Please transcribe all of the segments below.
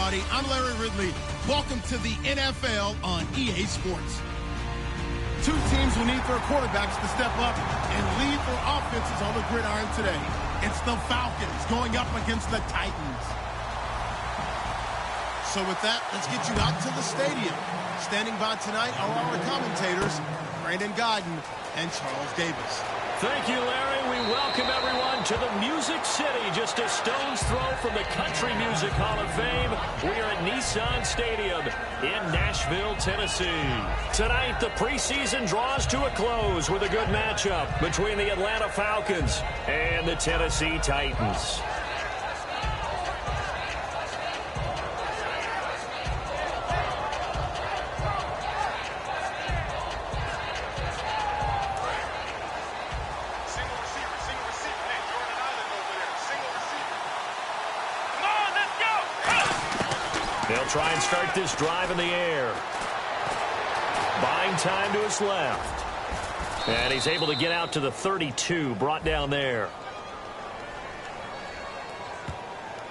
everybody. I'm Larry Ridley. Welcome to the NFL on EA Sports. Two teams will need their quarterbacks to step up and lead their offenses on the gridiron today. It's the Falcons going up against the Titans. So with that, let's get you out to the stadium. Standing by tonight are our commentators, Brandon Godden and Charles Davis. Thank you, Larry. We welcome everyone to the Music City, just a stone's throw from the Country Music Hall of Fame. We are at Nissan Stadium in Nashville, Tennessee. Tonight, the preseason draws to a close with a good matchup between the Atlanta Falcons and the Tennessee Titans. They'll try and start this drive in the air. Buying time to his left. And he's able to get out to the 32, brought down there.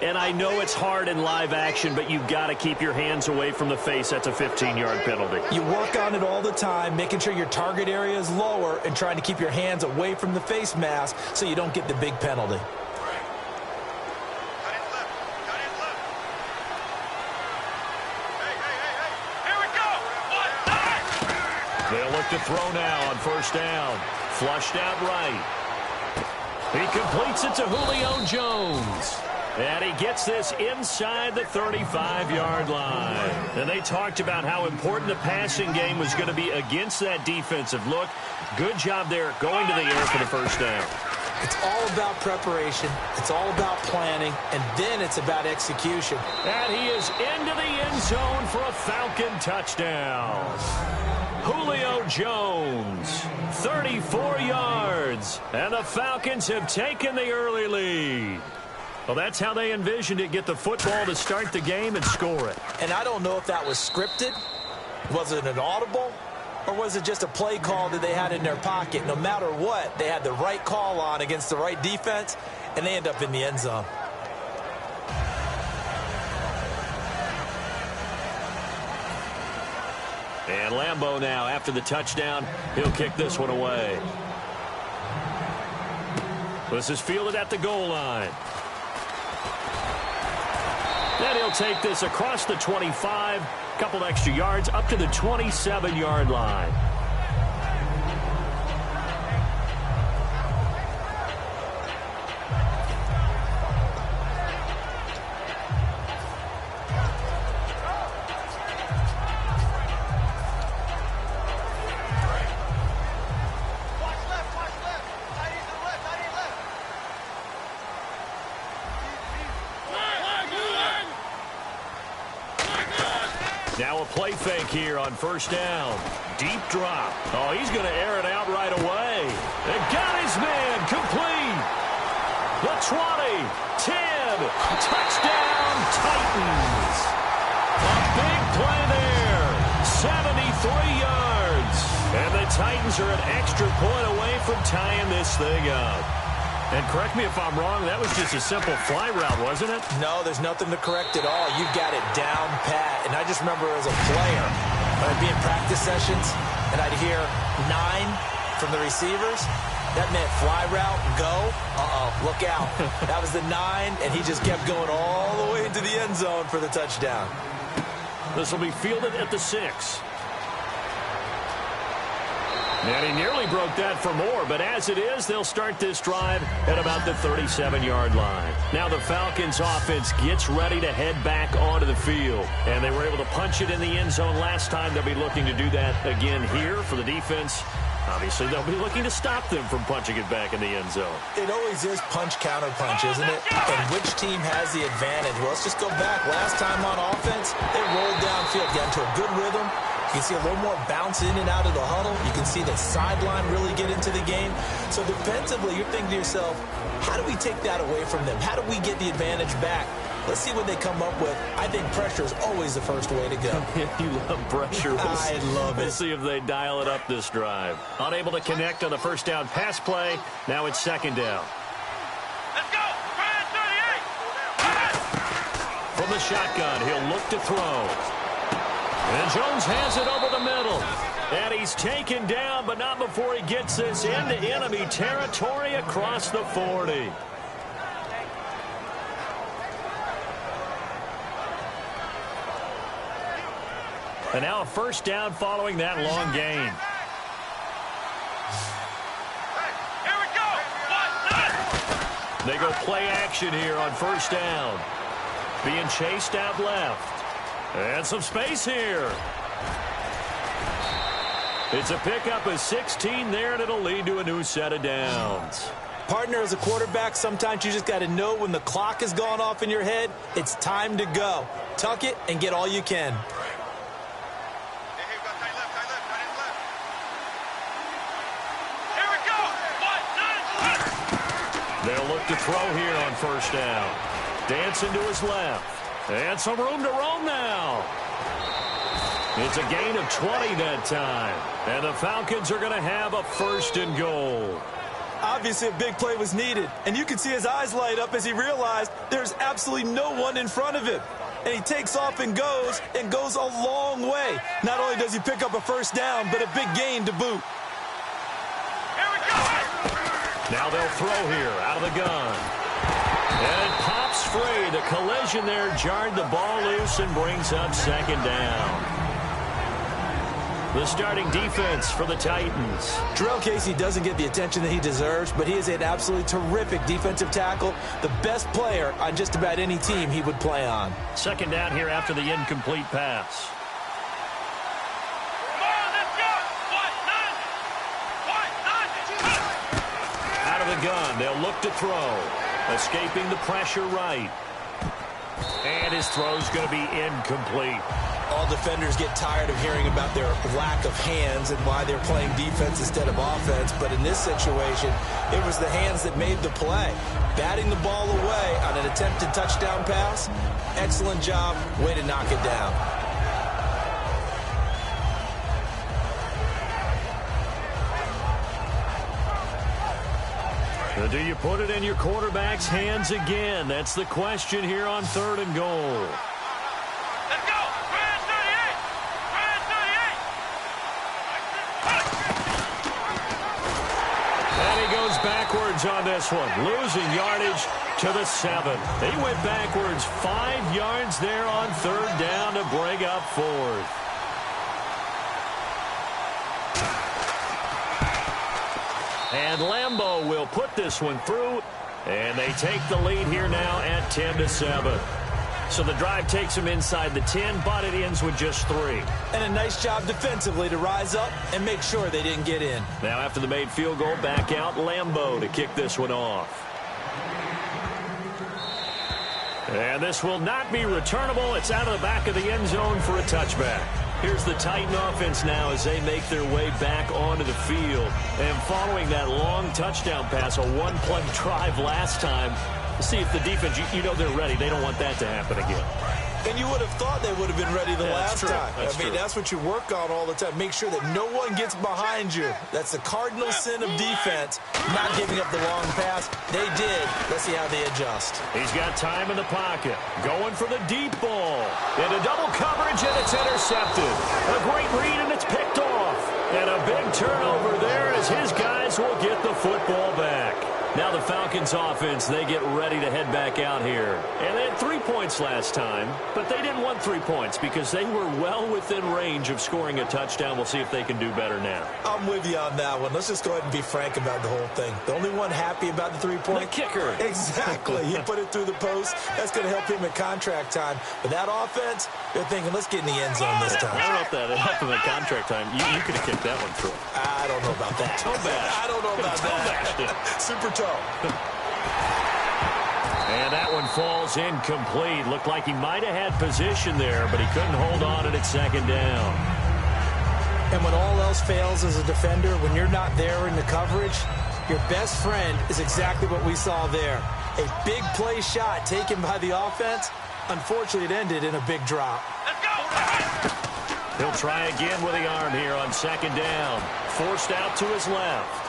And I know it's hard in live action, but you've got to keep your hands away from the face. That's a 15-yard penalty. You work on it all the time, making sure your target area is lower and trying to keep your hands away from the face mask so you don't get the big penalty. They'll look to throw now on first down. Flushed out right. He completes it to Julio Jones. And he gets this inside the 35-yard line. And they talked about how important the passing game was going to be against that defensive look. Good job there going to the air for the first down. It's all about preparation. It's all about planning. And then it's about execution. And he is into the end zone for a Falcon touchdown. Julio Jones, 34 yards, and the Falcons have taken the early lead. Well, that's how they envisioned it, get the football to start the game and score it. And I don't know if that was scripted. Was it an audible? Or was it just a play call that they had in their pocket? No matter what, they had the right call on against the right defense, and they end up in the end zone. And Lambeau now, after the touchdown, he'll kick this one away. This is fielded at the goal line. Then he'll take this across the 25, couple extra yards, up to the 27-yard line. Now a play fake here on first down. Deep drop. Oh, he's going to air it out right away. And got his man complete. The 20, 10, touchdown Titans. A big play there. 73 yards. And the Titans are an extra point away from tying this thing up. And correct me if I'm wrong, that was just a simple fly route, wasn't it? No, there's nothing to correct at all. You've got it down pat. And I just remember as a player, when I'd be in practice sessions, and I'd hear 9 from the receivers, that meant fly route, go. Uh-oh, look out. That was the 9, and he just kept going all the way into the end zone for the touchdown. This will be fielded at the 6. And he nearly broke that for more, but as it is, they'll start this drive at about the 37-yard line. Now the Falcons offense gets ready to head back onto the field. And they were able to punch it in the end zone last time. They'll be looking to do that again here for the defense. Obviously, they'll be looking to stop them from punching it back in the end zone. It always is punch-counter-punch, isn't it? And which team has the advantage? Well, let's just go back. Last time on offense, they rolled downfield, got into a good rhythm. You can see a little more bounce in and out of the huddle. You can see the sideline really get into the game. So defensively, you're thinking to yourself, how do we take that away from them? How do we get the advantage back? Let's see what they come up with. I think pressure is always the first way to go. You love pressure. I love it. We'll see if they dial it up this drive. Unable to connect on the first down pass play. Now it's second down. Let's go. From the shotgun, he'll look to throw. And Jones has it over the middle. And he's taken down, but not before he gets this into enemy territory across the 40. And now a first down following that long gain. They go play action here on first down. Being chased out left. And some space here. It's a pickup of 16 there, and it'll lead to a new set of downs. Partner, as a quarterback, sometimes you just got to know when the clock has gone off in your head, it's time to go. Tuck it and get all you can. They'll look to throw here on first down. Dancing to his left. And some room to roam now. It's a gain of 20 that time. And the Falcons are going to have a first and goal. Obviously, a big play was needed. And you can see his eyes light up as he realized there's absolutely no one in front of him. And he takes off and goes a long way. Not only does he pick up a first down, but a big gain to boot. Now they'll throw here out of the gun. And it pops free. The collision there jarred the ball loose and brings up second down. The starting defense for the Titans. Jarrell Casey doesn't get the attention that he deserves, but he is an absolutely terrific defensive tackle, the best player on just about any team he would play on. Second down here after the incomplete pass. Out of the gun, they'll look to throw. Escaping the pressure right. And his throw's going to be incomplete. All defenders get tired of hearing about their lack of hands and why they're playing defense instead of offense. But in this situation, it was the hands that made the play. Batting the ball away on an attempted touchdown pass. Excellent job. Way to knock it down. Do you put it in your quarterback's hands again? That's the question here on third and goal. Let's go! Brand 38! Brand 38! And he goes backwards on this one, losing yardage to the 7. He went backwards 5 yards there on third down to bring up fourth. And Lambeau will put this one through, and they take the lead here now at 10-7. So the drive takes them inside the 10, but it ends with just 3. And a nice job defensively to rise up and make sure they didn't get in. Now after the made field goal, back out Lambeau to kick this one off. And this will not be returnable. It's out of the back of the end zone for a touchback. Here's the Titan offense now as they make their way back onto the field. And following that long touchdown pass, a one-play drive last time, see if the defense, you know they're ready. They don't want that to happen again. And you would have thought they would have been ready the last time. That's what you work on all the time. Make sure that no one gets behind you. That's the cardinal sin of defense, not giving up the long pass. They did. Let's see how they adjust. He's got time in the pocket. Going for the deep ball. Into double coverage, and it's intercepted. A great read, and it's picked off. And a big turnover there as his guys will get the football back. Now the Falcons offense, they get ready to head back out here. And they had 3 points last time, but they didn't want 3 points because they were well within range of scoring a touchdown. We'll see if they can do better now. I'm with you on that one. Let's just go ahead and be frank about the whole thing. The only one happy about the 3-point? The kicker. Exactly. He put it through the post. That's going to help him at contract time. But that offense, they're thinking, let's get in the end zone this time. I don't know if that helped him at contract time. You could have kicked that one through. I don't know about that. Toe bash. I don't know about that. Super toe. And that one falls incomplete. Looked like he might have had position there, but he couldn't hold on at second down. And when all else fails as a defender, when you're not there in the coverage, your best friend is exactly what we saw there. A big play shot taken by the offense. Unfortunately, it ended in a big drop. Let's go! He'll try again with the arm here on second down. Forced out to his left.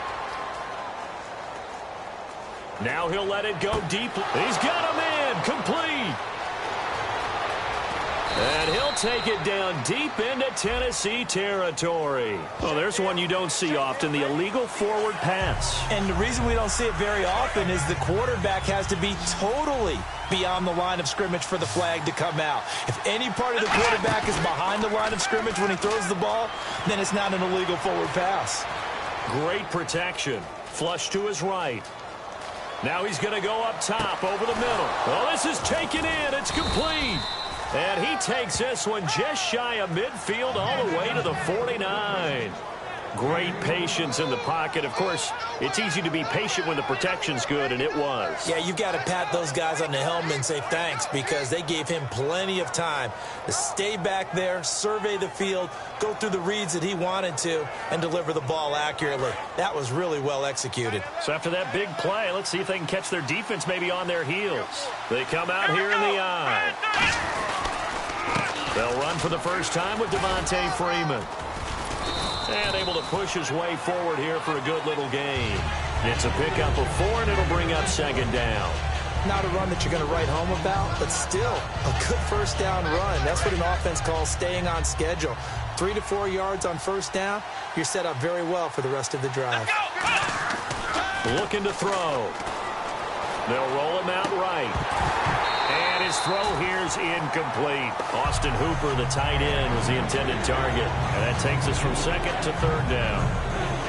Now he'll let it go deep. He's got him in. Complete. And he'll take it down deep into Tennessee territory. Oh, there's one you don't see often, the illegal forward pass. And the reason we don't see it very often is the quarterback has to be totally beyond the line of scrimmage for the flag to come out. If any part of the quarterback is behind the line of scrimmage when he throws the ball, then it's not an illegal forward pass. Great protection. Flush to his right. Now he's going to go up top over the middle. Well, this is taken in. It's complete. And he takes this one just shy of midfield all the way to the 49. Great patience in the pocket. Of course, it's easy to be patient when the protection's good, and it was. Yeah, you've got to pat those guys on the helmet and say thanks because they gave him plenty of time to stay back there, survey the field, go through the reads that he wanted to, and deliver the ball accurately. That was really well executed. So after that big play, let's see if they can catch their defense maybe on their heels. They come out here in the eye. They'll run for the first time with Devontae Freeman. And able to push his way forward here for a good little gain. It's a pickup of 4, and it'll bring up second down. Not a run that you're going to write home about, but still a good first down run. That's what an offense calls staying on schedule. 3 to 4 yards on first down, you're set up very well for the rest of the drive. Looking to throw. They'll roll him out right. And his throw here's incomplete. Austin Hooper, the tight end, was the intended target. And that takes us from second to third down.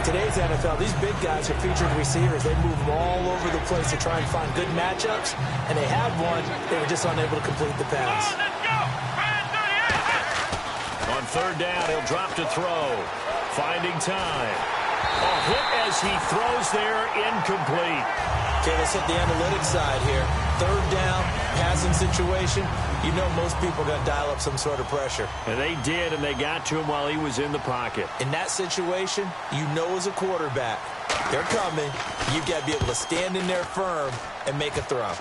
Today's NFL, these big guys are featured receivers. They move all over the place to try and find good matchups. And they had one. They were just unable to complete the pass. On third down, he'll drop to throw. Finding time. A hit as he throws there, incomplete. Okay, let's hit the analytics side here. Third down, passing situation. You know most people are going to dial up some sort of pressure. And they did, and they got to him while he was in the pocket. In that situation, you know as a quarterback, they're coming. You've got to be able to stand in there firm and make a throw.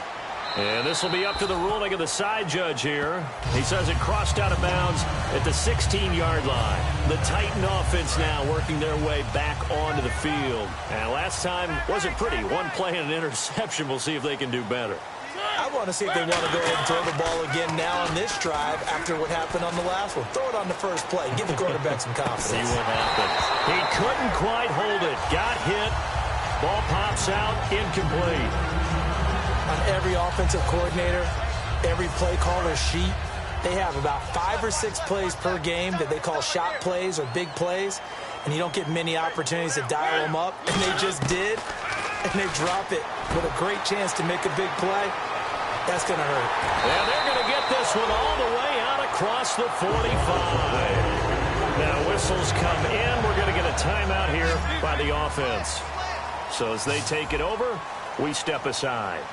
And this will be up to the ruling of the side judge here. He says it crossed out of bounds at the 16-yard line. The Titan offense now working their way back onto the field. And last time wasn't pretty. One play and an interception. We'll see if they can do better. I want to see if they want to go ahead and throw the ball again now on this drive after what happened on the last one. Throw it on the first play. Give the quarterback some confidence. See what happens. He couldn't quite hold it. Got hit. Ball pops out. Incomplete. On every offensive coordinator, every play caller sheet, they have about 5 or 6 plays per game that they call shot plays or big plays, and you don't get many opportunities to dial them up, and they just did, and they drop it with a great chance to make a big play. That's going to hurt. Yeah, they're going to get this one all the way out across the 45. Now whistles come in. We're going to get a timeout here by the offense. So as they take it over, we step aside.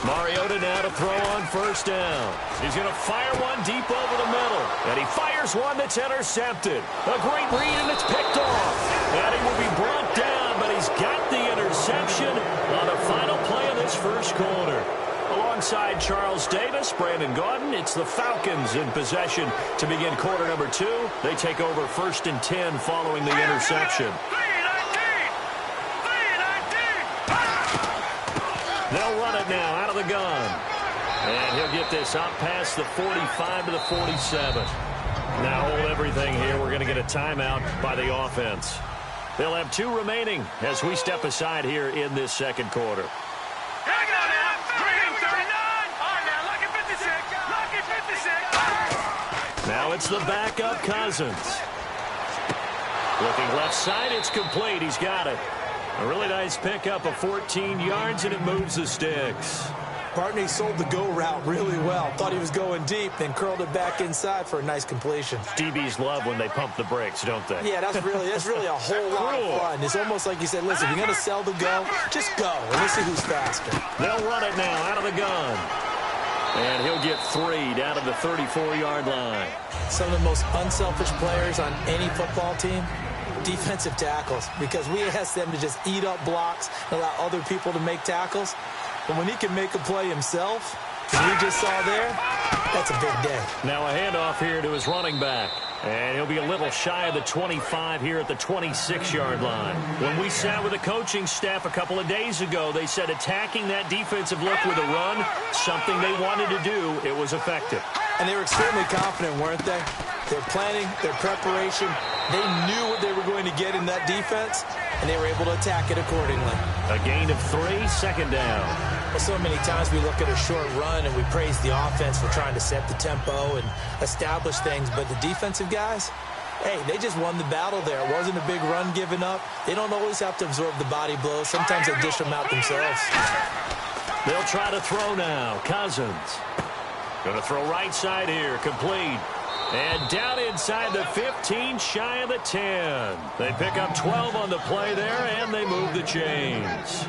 Mariota now to throw on first down. He's going to fire one deep over the middle. And he fires one that's intercepted. A great read, and it's picked off. And he will be brought down, but he's got the interception on the final play of this first quarter. Alongside Charles Davis, Brandon Gaudin, it's the Falcons in possession to begin quarter number 2. They take over 1st and 10 following the interception. They'll run it now out of the gun. And he'll get this up past the 45 to the 47. Now hold everything here. We're going to get a timeout by the offense. They'll have 2 remaining as we step aside here in this second quarter. Now it's the backup Cousins. Looking left side, it's complete. He's got it. A really nice pickup of 14 yards, and it moves the sticks. Partney sold the go route really well. Thought he was going deep, then curled it back inside for a nice completion. DBs love when they pump the brakes, don't they? Yeah, that's really a whole lot of fun. It's almost like you said, listen, if you're going to sell the go, just go, and let's see who's faster. They'll run it now out of the gun. And he'll get 3 down to the 34-yard line. Some of the most unselfish players on any football team, defensive tackles, because we ask them to just eat up blocks and allow other people to make tackles. But when he can make a play himself, as we just saw there, that's a big day. Now a handoff here to his running back. And he'll be a little shy of the 25 here at the 26-yard line. When we sat with the coaching staff a couple of days ago, they said attacking that defensive look with a run, something they wanted to do, it was effective. And they were extremely confident, weren't they? Their planning, their preparation, they knew what they were going to get in that defense, and they were able to attack it accordingly. A gain of 3, second down. Well, so many times we look at a short run and we praise the offense for trying to set the tempo and establish things, but the defensive guys, hey, they just won the battle there. It wasn't a big run given up. They don't always have to absorb the body blows. Sometimes they dish them out themselves. They'll try to throw now. Cousins. Going to throw right side here. Complete. And down inside the 15, shy of the 10. They pick up 12 on the play there, and they move the chains.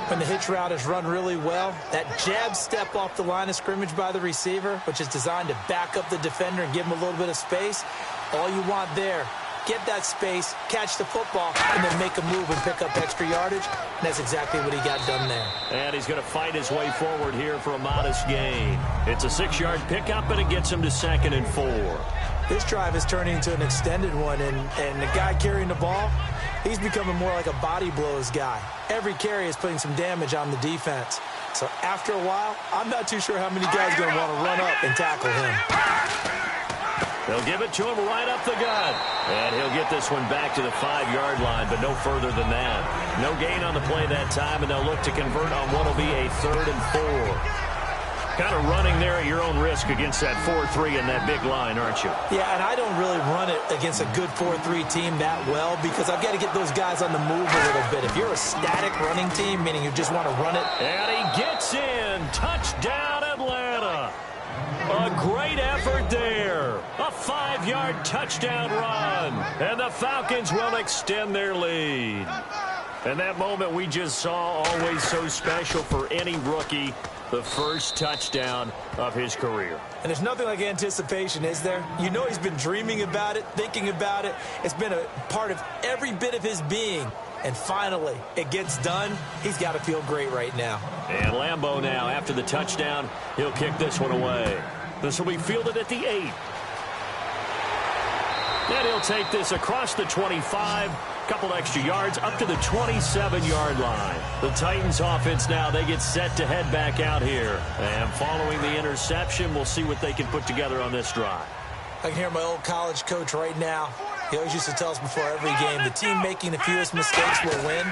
When the hitch route is run really well, that jab step off the line of scrimmage by the receiver, which is designed to back up the defender and give him a little bit of space, all you want there, get that space, catch the football, and then make a move and pick up extra yardage. And that's exactly what he got done there. And he's going to fight his way forward here for a modest gain. It's a 6-yard pickup, and it gets him to 2nd and 4. This drive is turning into an extended one, and the guy carrying the ball, he's becoming more like a body blows guy. Every carry is putting some damage on the defense. So after a while, I'm not too sure how many guys are going to want to run up and tackle him. They'll give it to him right up the gut. And he'll get this one back to the 5-yard line, but no further than that. No gain on the play that time, and they'll look to convert on what will be a 3rd and 4. Kind of running there at your own risk against that 4-3 and that big line, aren't you? Yeah, and I don't really run it against a good 4-3 team that well because I've got to get those guys on the move a little bit. If you're a static running team, meaning you just want to run it. And he gets in. Touchdown, Atlanta. A great effort there. A 5-yard touchdown run. And the Falcons will extend their lead. And that moment we just saw, always so special for any rookie. The first touchdown of his career. And there's nothing like anticipation, is there? You know he's been dreaming about it, thinking about it. It's been a part of every bit of his being. And finally, it gets done. He's got to feel great right now. And Lambeau now, after the touchdown, he'll kick this one away. This will be fielded at the 8. And he'll take this across the 25. Couple extra yards up to the 27-yard line. The Titans offense now, they get set to head back out here. And following the interception, we'll see what they can put together on this drive. I can hear my old college coach right now. He always used to tell us before every game, the team making the fewest mistakes will win.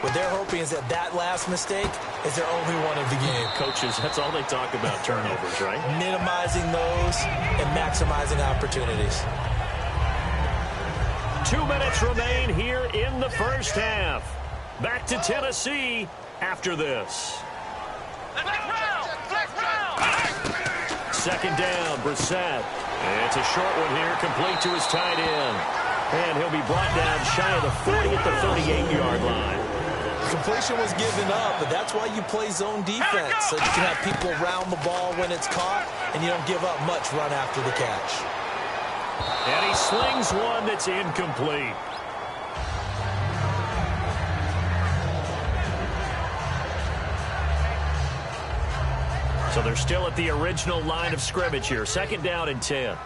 What they're hoping is that that last mistake is their only one of the game. Coaches, that's all they talk about, turnovers, right? Minimizing those and maximizing opportunities. 2 minutes remain here in the first half. Back to Tennessee after this. Second down, Brissett. It's a short one here, complete to his tight end. And he'll be brought down shy of the 40 at the 38-yard line. Completion was given up, but that's why you play zone defense, so you can have people around the ball when it's caught, and you don't give up much run after the catch. And he slings one that's incomplete. So they're still at the original line of scrimmage here. Second down and 10.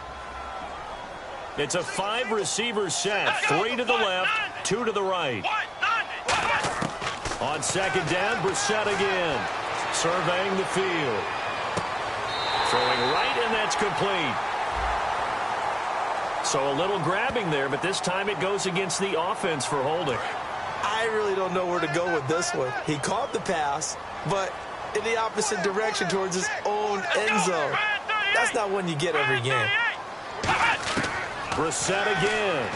It's a 5-receiver set. 3 to the left, 2 to the right. On second down, Brissett again. Surveying the field. Throwing right, and that's complete. So a little grabbing there, but this time it goes against the offense for holding. I really don't know where to go with this one. He caught the pass, but in the opposite direction towards his own end zone. That's not one you get every game. Brissett again.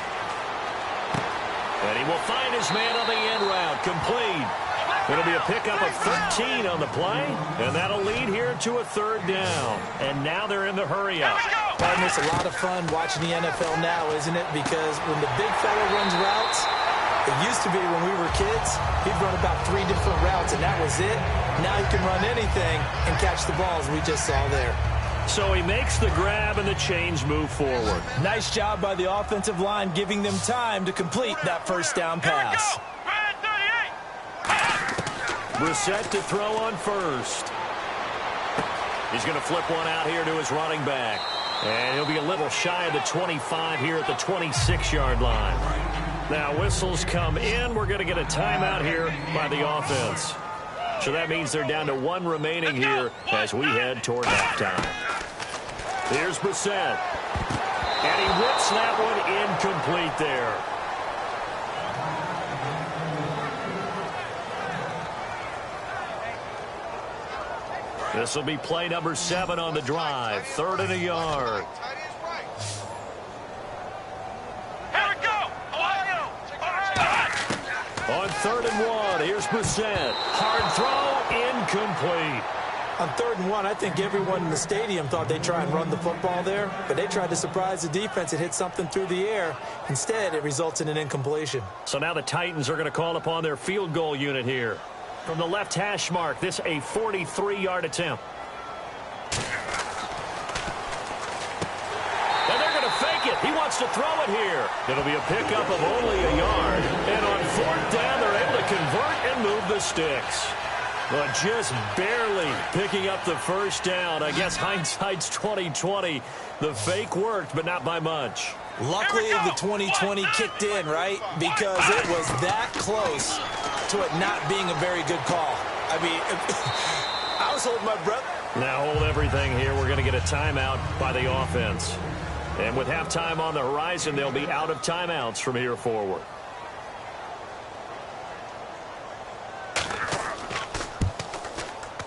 And he will find his man on the end route. Complete. It'll be a pickup of 13 on the play, and that'll lead here to a 3rd down. And now they're in the hurry-up. Pardon, it's a lot of fun watching the NFL now, isn't it? Because when the big fella runs routes, it used to be when we were kids, he'd run about 3 different routes, and that was it. Now he can run anything and catch the balls we just saw there. So he makes the grab, and the chains move forward. Nice job by the offensive line, giving them time to complete that first down pass. Brissett to throw on first. He's going to flip one out here to his running back. And he'll be a little shy of the 25 here at the 26-yard line. Now, whistles come in. We're going to get a timeout here by the offense. So that means they're down to one remaining here as we head toward halftime. Here's Brissett. And he whips that one incomplete there. This will be play number 7 on the drive. 3rd and a yard. Here we go! Ohio! On 3rd and 1, here's Brissett. Hard throw, incomplete. On 3rd and 1, I think everyone in the stadium thought they'd try and run the football there, but they tried to surprise the defense and hit something through the air. Instead, it results in an incompletion. So now the Titans are going to call upon their field goal unit here. From the left hash mark, this a 43-yard attempt. And they're going to fake it. He wants to throw it here. It'll be a pickup of only a yard. And on 4th down, they're able to convert and move the sticks. But just barely picking up the first down. I guess hindsight's 20/20. The fake worked, but not by much. Luckily, the 20/20 kicked in, right? Because it was that close to it not being a very good call. I mean, I was holding my breath. Now hold everything here. We're going to get a timeout by the offense. And with halftime on the horizon, they'll be out of timeouts from here forward.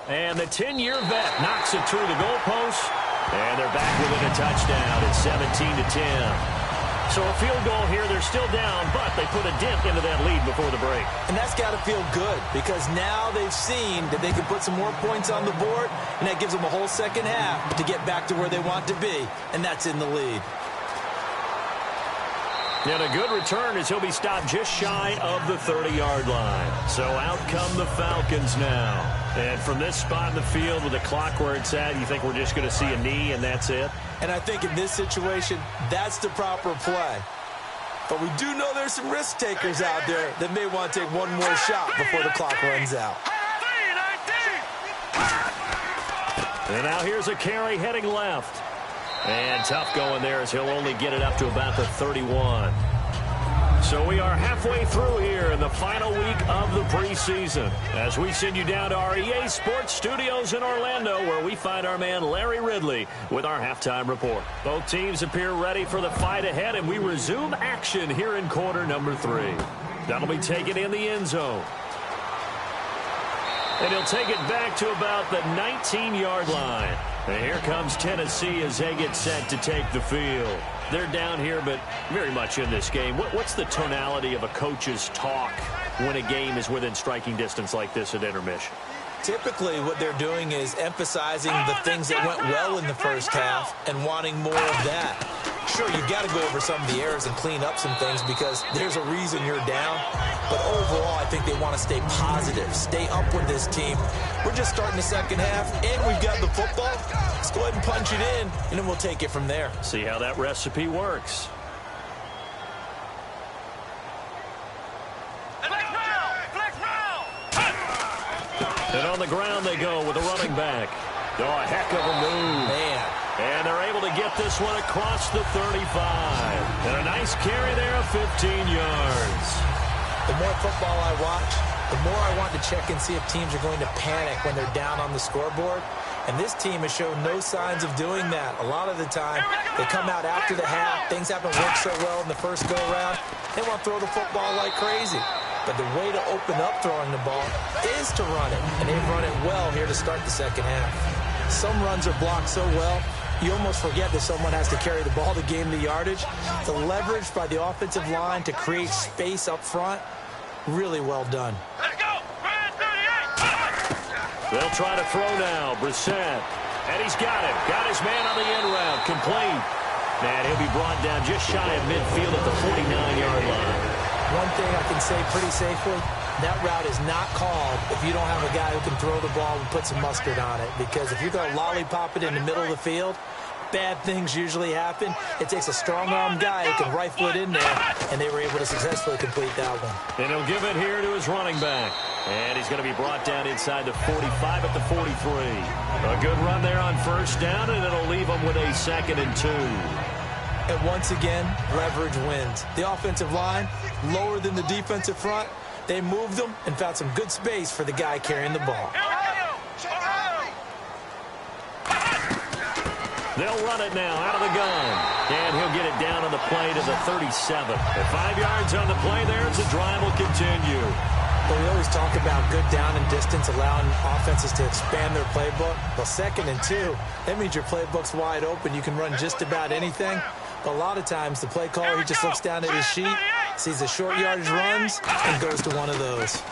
And the 10-year vet knocks it through the goalpost. And they're back within a touchdown at 17-10. So a field goal here, they're still down, but they put a dent into that lead before the break. And that's got to feel good because now they've seen that they can put some more points on the board, and that gives them a whole second half to get back to where they want to be, and that's in the lead. And a good return as he'll be stopped just shy of the 30-yard line. So out come the Falcons now. And from this spot in the field with the clock where it's at, you think we're just going to see a knee and that's it? And I think in this situation, that's the proper play. But we do know there's some risk takers out there that may want to take one more shot before the clock runs out. And now here's a carry heading left. And tough going there as he'll only get it up to about the 31. So we are halfway through here in the final week of the preseason as we send you down to our EA Sports Studios in Orlando where we find our man Larry Ridley with our halftime report. Both teams appear ready for the fight ahead, and we resume action here in quarter number 3. That'll be taken in the end zone. And he'll take it back to about the 19-yard line. And here comes Tennessee as they get set to take the field. They're down here, but very much in this game. What's the tonality of a coach's talk when a game is within striking distance like this at intermission? Typically, what they're doing is emphasizing the things that went well in the first half and wanting more of that. Sure, you've got to go over some of the errors and clean up some things because there's a reason you're down. But overall, I think they want to stay positive, stay up with this team. We're just starting the second half, and we've got the football. Let's go ahead and punch it in, and then we'll take it from there. See how that recipe works. And on the ground they go with a running back. Oh, a heck of a move. Man. And they're able to get this one across the 35. And a nice carry there of 15 yards. The more football I watch, the more I want to check and see if teams are going to panic when they're down on the scoreboard. And this team has shown no signs of doing that. A lot of the time, they come out after the half. Things haven't worked so well in the first go-around. They want to throw the football like crazy. But the way to open up throwing the ball is to run it. And they've run it well here to start the second half. Some runs are blocked so well, you almost forget that someone has to carry the ball to gain the yardage. The leverage by the offensive line to create space up front, really well done. Let's go! They'll try to throw now. Brissett. And he's got it. Got his man on the end route. Complete. And he'll be brought down just shy of midfield at the 49-yard line. One thing I can say pretty safely, that route is not called if you don't have a guy who can throw the ball and put some mustard on it. Because if you're going to lollipop it in the middle of the field, bad things usually happen. It takes a strong-arm guy who can rifle it in there, and they were able to successfully complete that one. And he'll give it here to his running back. And he's going to be brought down inside the 45 at the 43. A good run there on first down, and it'll leave him with a 2nd and 2. And once again, leverage wins. The offensive line, lower than the defensive front. They moved them and found some good space for the guy carrying the ball. They'll run it now out of the gun. And he'll get it down on the play to the 37. At 5 yards on the play there as the drive will continue. But we always talk about good down and distance, allowing offenses to expand their playbook. Well, 2nd and 2, that means your playbook's wide open. You can run just about anything. But a lot of times, the play caller, he just looks down at his sheet, sees the short yardage runs, and goes to one of those.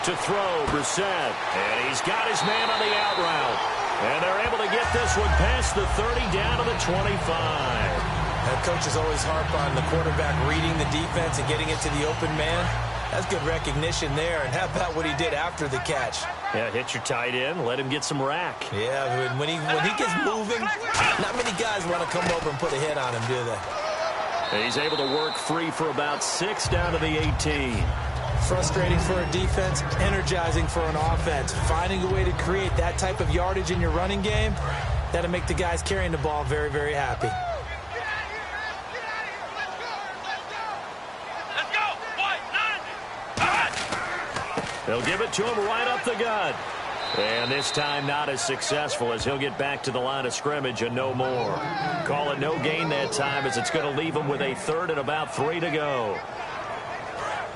To throw, Brissett. And he's got his man on the out route. And they're able to get this one past the 30 down to the 25. Coaches always harp on the quarterback reading the defense and getting it to the open man. That's good recognition there. And how about what he did after the catch? Yeah, hit your tight end, let him get some rack. Yeah, when he gets moving, not many guys want to come over and put a hit on him, do they? And he's able to work free for about 6 down to the 18. Frustrating for a defense, energizing for an offense. Finding a way to create that type of yardage in your running game, that'll make the guys carrying the ball very, very happy. They'll give it to him right up the gut. And this time not as successful as he'll get back to the line of scrimmage and no more. Call it no gain that time as it's going to leave him with a 3rd and about 3 to go.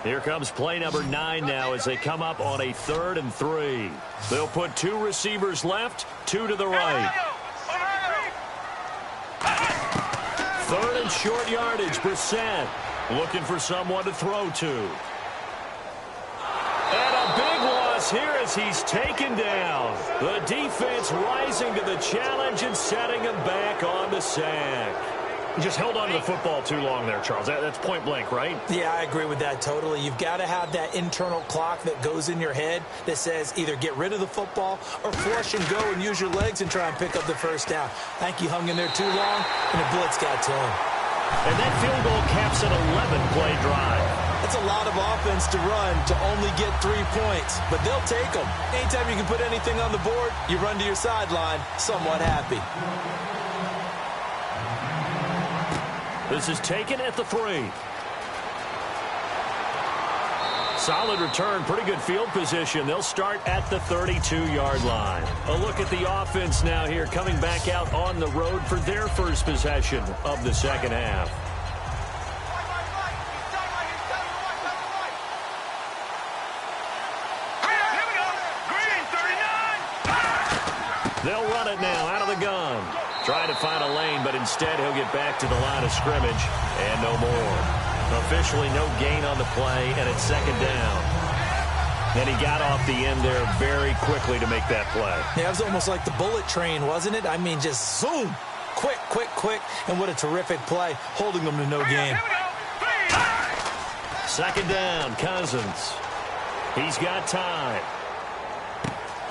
Here comes play number 9 now as they come up on a 3rd and 3. They'll put 2 receivers left, 2 to the right. 3rd and short yardage, Brissett looking for someone to throw to. And a big loss here as he's taken down. The defense rising to the challenge and setting him back on the sack. He just held on to the football too long there, Charles. That's point blank, right? Yeah, I agree with that totally. You've got to have that internal clock that goes in your head that says either get rid of the football or flush and go and use your legs and try and pick up the first down. I think he hung in there too long, and the blitz got to him. And that field goal caps an 11-play drive. That's a lot of offense to run to only get 3 points, but they'll take them. Anytime you can put anything on the board, you run to your sideline somewhat happy. This is taken at the 3. Solid return, pretty good field position. They'll start at the 32-yard line. A look at the offense now here, coming back out on the road for their first possession of the second half. They'll run it now out of the gun. Trying to find a lane, but instead he'll get back to the line of scrimmage and no more. Officially no gain on the play, and it's 2nd down. And he got off the end there very quickly to make that play. Yeah, it was almost like the bullet train, wasn't it? I mean, just zoom. Quick, quick, quick. And what a terrific play, holding them to no gain. 2nd down, Cousins. He's got time.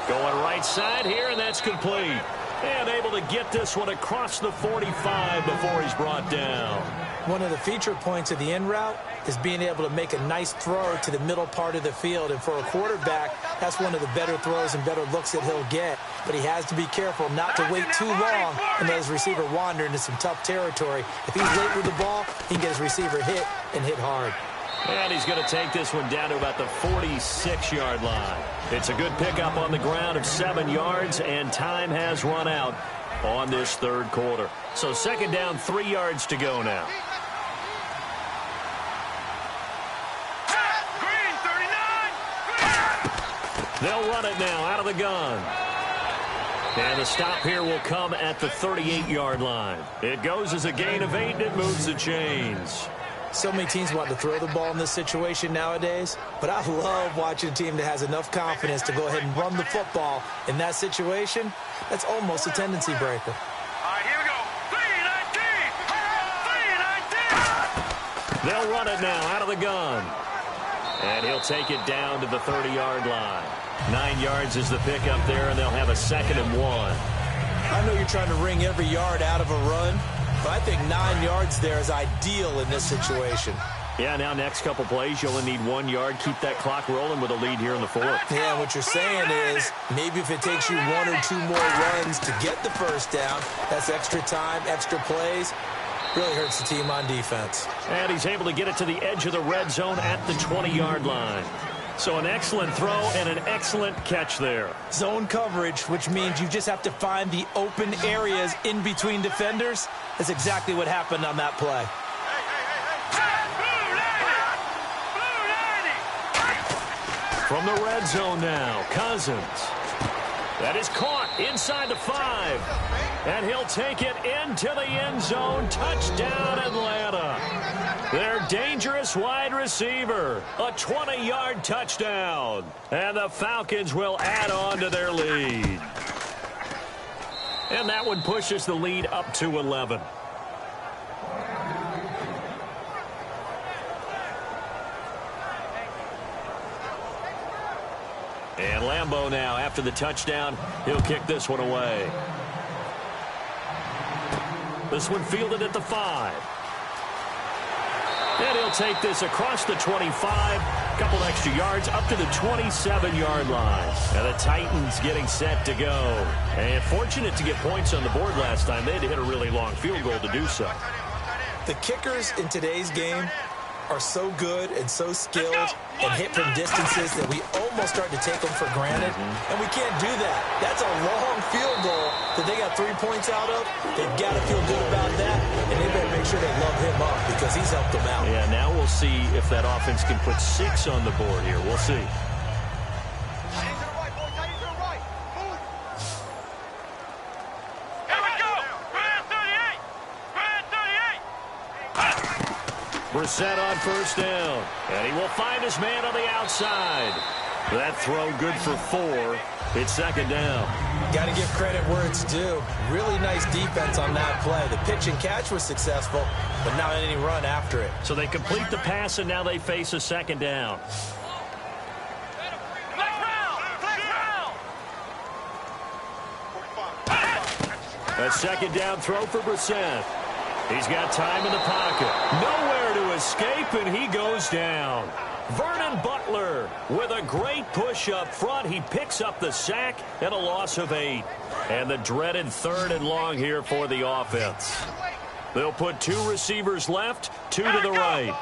Going right side here, and that's complete. And able to get this one across the 45 before he's brought down. One of the feature points of the in route is being able to make a nice throw to the middle part of the field. And for a quarterback, that's one of the better throws and better looks that he'll get. But he has to be careful not to wait too long and let his receiver wander into some tough territory. If he's late with the ball, he can get his receiver hit and hit hard. And he's going to take this one down to about the 46-yard line. It's a good pickup on the ground of 7 yards, and time has run out on this 3rd quarter. So 2nd down, 3 yards to go now. Green, 39! They'll run it now out of the gun. And the stop here will come at the 38-yard line. It goes as a gain of 8, and it moves the chains. So many teams want to throw the ball in this situation nowadays, but I love watching a team that has enough confidence to go ahead and run the football. In that situation, that's almost a tendency breaker. All right, here we go. 3-19! 3-19! They'll run it now out of the gun. And he'll take it down to the 30-yard line. 9 yards is the pickup there, and they'll have a 2nd and 1. I I know you're trying to wring every yard out of a run, but I think 9 yards there is ideal in this situation. Yeah, now next couple plays, you only need 1 yard. Keep that clock rolling with a lead here in the fourth. Yeah, what you're saying is maybe if it takes you 1 or 2 more runs to get the first down, that's extra time, extra plays. Really hurts the team on defense. And he's able to get it to the edge of the red zone at the 20-yard line. So an excellent throw and an excellent catch there. Zone coverage, which means you just have to find the open areas in between defenders. That's exactly what happened on that play. From the red zone now, Cousins. That is caught inside the 5. And he'll take it into the end zone. Touchdown, Atlanta. Their dangerous wide receiver. A 20-yard touchdown. And the Falcons will add on to their lead. And that one pushes the lead up to 11. And Lambeau now, after the touchdown, he'll kick this one away. This one fielded at the 5. And he'll take this across the 25, a couple extra yards, up to the 27-yard line. And the Titans getting set to go. And fortunate to get points on the board last time. They had to hit a really long field goal to do so. The kickers in today's game are so good and so skilled and hit from distances that we almost start to take them for granted, and we can't do that. That's a long field goal that they got 3 points out of. They've got to feel good about that, and they better make sure they love him up because he's helped them out. Yeah, now we'll see if that offense can put 6 on the board here. We'll see. Brissett on first down, and he will find his man on the outside. That throw good for 4. It's second down. Got to give credit where it's due. Really nice defense on that play. The pitch and catch was successful, but not any run after it. So they complete the pass, and now they face a second down. A second down throw for Brissett. He's got time in the pocket. Nowhere to escape, and he goes down. Vernon Butler with a great push up front. He picks up the sack and a loss of 8. And the dreaded 3rd and long here for the offense. They'll put 2 receivers left, 2 to the right.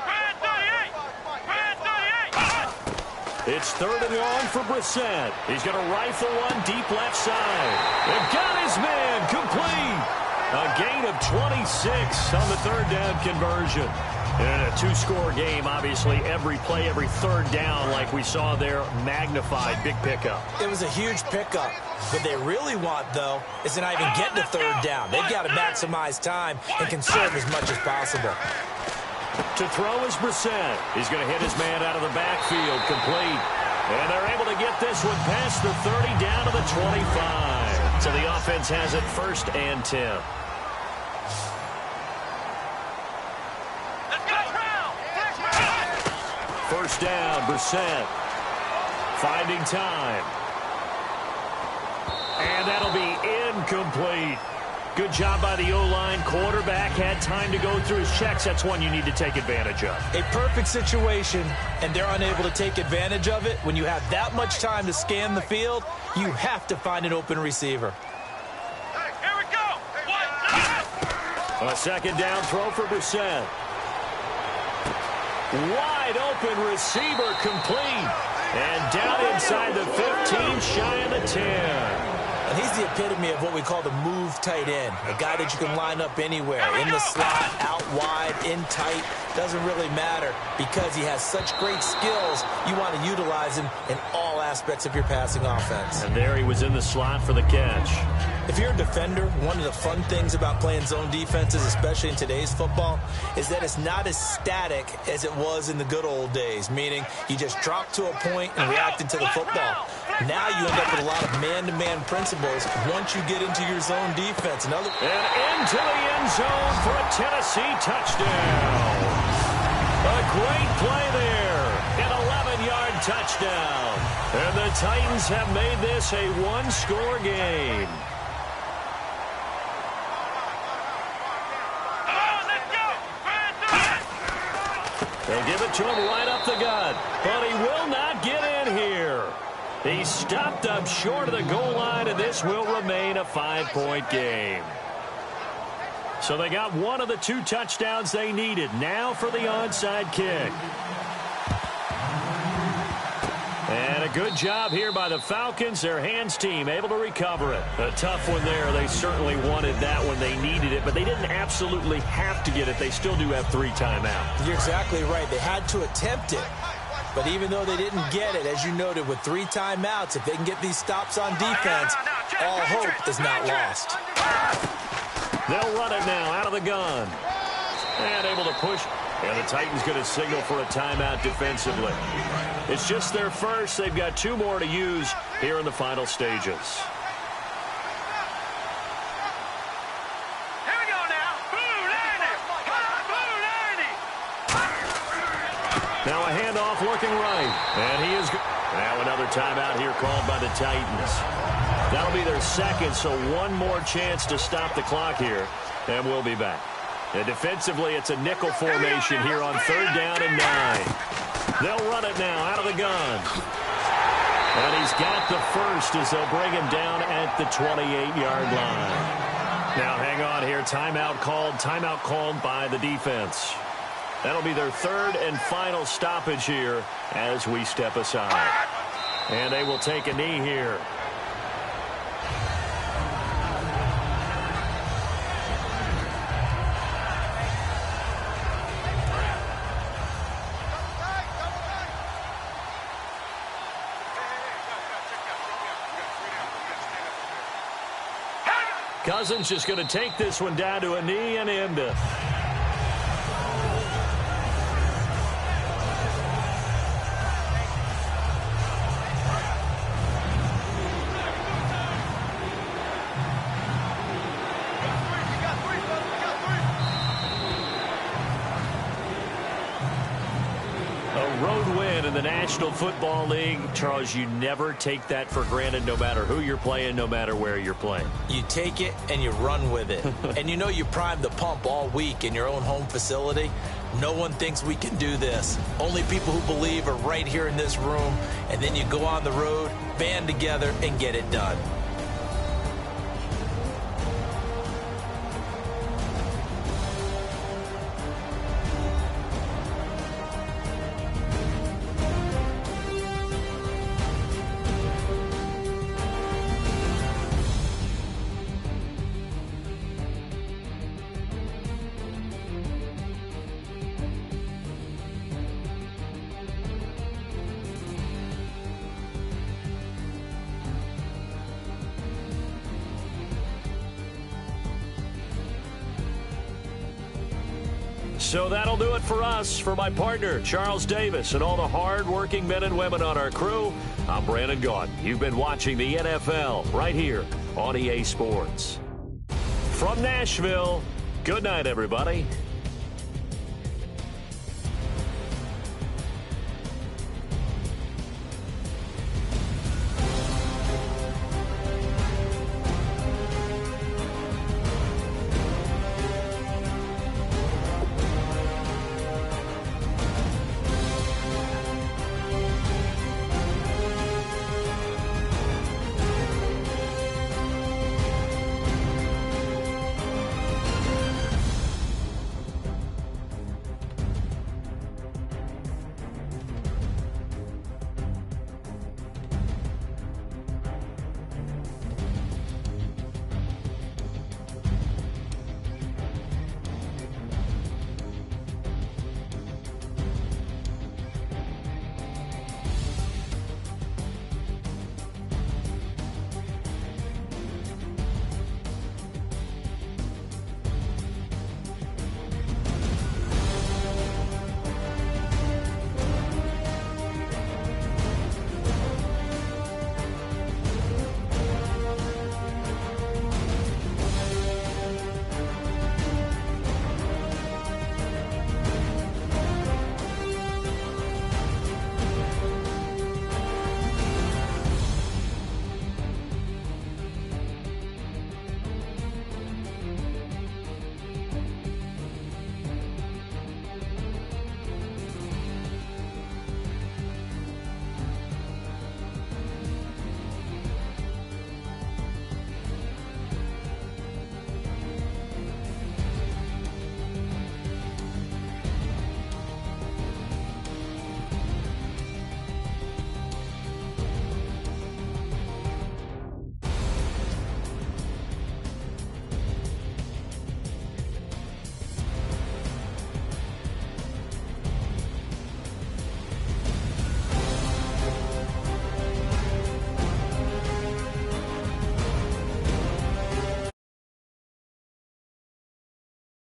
It's 3rd and long for Brissett. He's going to rifle one deep left side. And got his man complete. A gain of 26 on the 3rd down conversion. And a 2-score game, obviously, every play, every 3rd down, like we saw there, magnified, big pickup. It was a huge pickup. What they really want, though, is to not even get to 3rd down. They've got to maximize time and conserve as much as possible. To throw is Brissett. He's going to hit his man out of the backfield, complete. And they're able to get this one past the 30 down to the 25. So the offense has it 1st and 10. First down, Brissett finding time. And that'll be incomplete. Good job by the O-line. Quarterback had time to go through his checks. That's one you need to take advantage of. A perfect situation, and they're unable to take advantage of it. When you have that much time to scan the field, you have to find an open receiver. Here we go. A second down throw for Brissett. Wide open receiver complete. And down inside the 15, shy of the 10. And he's the epitome of what we call the move tight end. A guy that you can line up anywhere. In the slot, out wide, in tight. Doesn't really matter because he has such great skills. You want to utilize him in all aspects of your passing offense. And there he was in the slot for the catch. If you're a defender, one of the fun things about playing zone defenses, especially in today's football, is that it's not as static as it was in the good old days, meaning you just drop to a point and reacted to the football. Now you end up with a lot of man-to-man principles once you get into your zone defense. And into the end zone for a Tennessee touchdown. A great play there. An 11-yard touchdown. And the Titans have made this a 1-score game. They'll give it to him right up the gut, but he will not get in here. He stopped up short of the goal line, and this will remain a 5-point game. So they got one of the 2 touchdowns they needed. Now for the onside kick. And a good job here by the Falcons. Their hands team able to recover it. A tough one there. They certainly wanted that when they needed it, but they didn't absolutely have to get it. They still do have 3 timeouts. You're exactly right. They had to attempt it. But even though they didn't get it, as you noted, with 3 timeouts, if they can get these stops on defense, all hope is not lost. They'll run it now out of the gun. And able to push. And the Titans going to signal for a timeout defensively. It's just their first. They've got 2 more to use here in the final stages. Here we go now. Blue 90. Blue 90. Now a handoff looking right. And he is... Now another timeout here called by the Titans. That'll be their second, so 1 more chance to stop the clock here. And we'll be back. And defensively, it's a nickel formation here on 3rd down and 9. They'll run it now out of the gun. And he's got the first as they'll bring him down at the 28-yard line. Now hang on here. Timeout called by the defense. That'll be their 3rd and final stoppage here as we step aside. And they will take a knee here. Cousins just going to take this one down to a knee and end it. In the National Football League, Charles, you never take that for granted no matter who you're playing, no matter where you're playing. You take it and you run with it. And you know you primed the pump all week in your own home facility. No one thinks we can do this. Only people who believe are right here in this room. And then you go on the road, band together, and get it done. So that'll do it for us. For my partner, Charles Davis, and all the hard-working men and women on our crew, I'm Brandon Gaudin. You've been watching the NFL right here on EA Sports. From Nashville, good night, everybody.